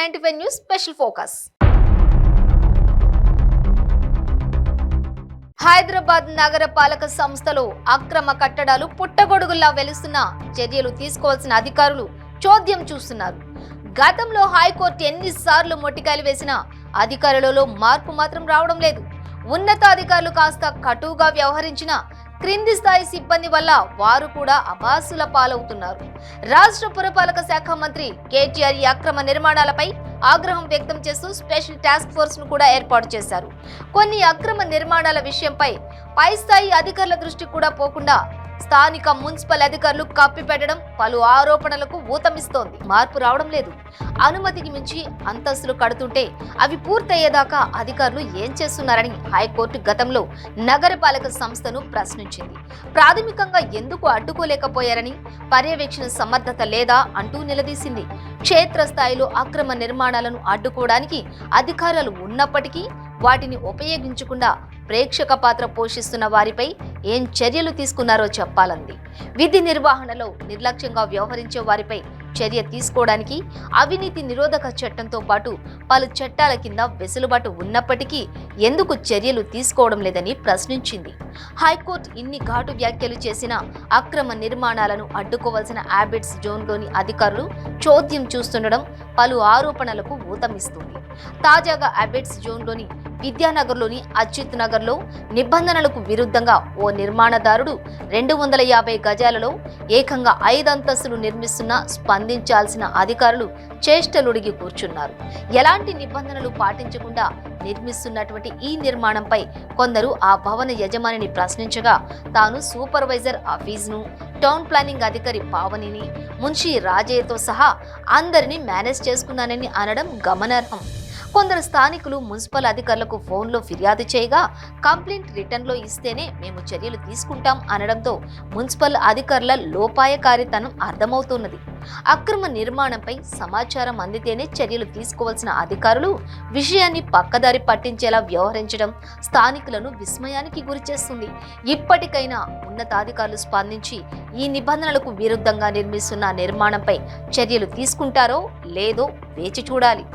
95 news special focus. Hyderabad నగర పాలక సంస్థలో అక్రమ కట్టడాలు పుట్టగొడుగుల్లా వెలుస్తున్న చర్యలు తీసుకోవాల్సిన అధికారులు చోద్యం చూస్తున్నారు. గతంలో హైకోర్టు ఎన్నిసార్లు మొట్టికాయలు వేసినా అధికారులలో మార్పు మాత్రం రావడం లేదు. ఉన్నతాధికారులు కాస్త కటువుగా వ్యవహరించిన క్రింది స్థాయి సిబ్బంది వల్ల వారు కూడా అబాసుల పాలవుతున్నారు. రాష్ట్ర పురపాలక శాఖ మంత్రి కేటీఆర్ ఈ అక్రమ నిర్మాణాలపై ఆగ్రహం వ్యక్తం చేస్తూ స్పెషల్ టాస్క్ ఫోర్స్ ను కూడా ఏర్పాటు చేశారు. కొన్ని అక్రమ నిర్మాణాల విషయంపై పై స్థాయి అధికారుల దృష్టి కూడా పోకుండా స్థానిక మున్సిపల్ అధికారులు కప్పిపెట్టడం పలు ఆరోపణలకు ఊతమిస్తోంది. మార్పు రావడం లేదు. అనుమతికి మించి అంతస్తులు కడుతుంటే అవి పూర్తయ్యేదాకా అధికారులు ఏం చేస్తున్నారని హైకోర్టు గతంలో నగరపాలక సంస్థను ప్రశ్నించింది. ప్రాథమికంగా ఎందుకు అడ్డుకోలేకపోయారని, పర్యవేక్షణ సమర్థత లేదా అంటూ నిలదీసింది. క్షేత్రస్థాయిలో అక్రమ నిర్మాణాలను అడ్డుకోవడానికి అధికారులు ఉన్నప్పటికీ వాటిని ఉపయోగించకుండా ప్రేక్షక పాత్ర పోషిస్తున్న వారిపై ఏం చర్యలు తీసుకున్నారో చెప్పాలంది. విధి నిర్వహణలో నిర్లక్ష్యంగా వ్యవహరించే వారిపై చర్య తీసుకోవడానికి అవినీతి నిరోధక చట్టంతో పాటు పలు చట్టాల కింద వెసులుబాటు ఉన్నప్పటికీ ఎందుకు చర్యలు తీసుకోవడం లేదని ప్రశ్నించింది. హైకోర్టు ఇన్ని ఘాటు వ్యాఖ్యలు చేసిన అక్రమ నిర్మాణాలను అడ్డుకోవాల్సిన హ్యాబిట్స్ జోన్లోని అధికారులు చోద్యం చూస్తుండడం పలు ఆరోపణలకు ఊతమిస్తుంది. తాజాగా హ్యాబిట్స్ జోన్లోని విద్యానగర్లోని అచ్యుత్ నగర్లో నిబంధనలకు విరుద్ధంగా ఓ నిర్మాణదారుడు 250 గజాలలో ఏకంగా 5 అంతస్తులు నిర్మిస్తున్నా స్పందించాల్సిన అధికారులు చేష్టలుడిగి కూర్చున్నారు. ఎలాంటి నిబంధనలు పాటించకుండా నిర్మిస్తున్నటువంటి ఈ నిర్మాణంపై కొందరు ఆ భవన యజమానిని ప్రశ్నించగా తాను సూపర్వైజర్ ఆఫీస్ను, టౌన్ ప్లానింగ్ అధికారి పావనిని, మున్షి రాజయ్యతో సహా అందరినీ మేనేజ్ చేసుకున్నానని అనడం గమనార్హం. కొందరు స్థానికులు మున్సిపల్ అధికారులకు ఫోన్లో ఫిర్యాదు చేయగా కంప్లైంట్ రిటర్న్లో ఇస్తేనే మేము చర్యలు తీసుకుంటాం అనడంతో మున్సిపల్ అధికారుల లోపాయకారితనం అర్థమవుతున్నది. అక్రమ నిర్మాణంపై సమాచారం అందితేనే చర్యలు తీసుకోవాల్సిన అధికారులు విషయాన్ని పక్కదారి పట్టించేలా వ్యవహరించడం స్థానికులను విస్మయానికి గురిచేస్తుంది. ఇప్పటికైనా ఉన్నతాధికారులు స్పందించి ఈ నిబంధనలకు విరుద్ధంగా నిర్మిస్తున్న నిర్మాణంపై చర్యలు తీసుకుంటారో లేదో వేచి చూడాలి.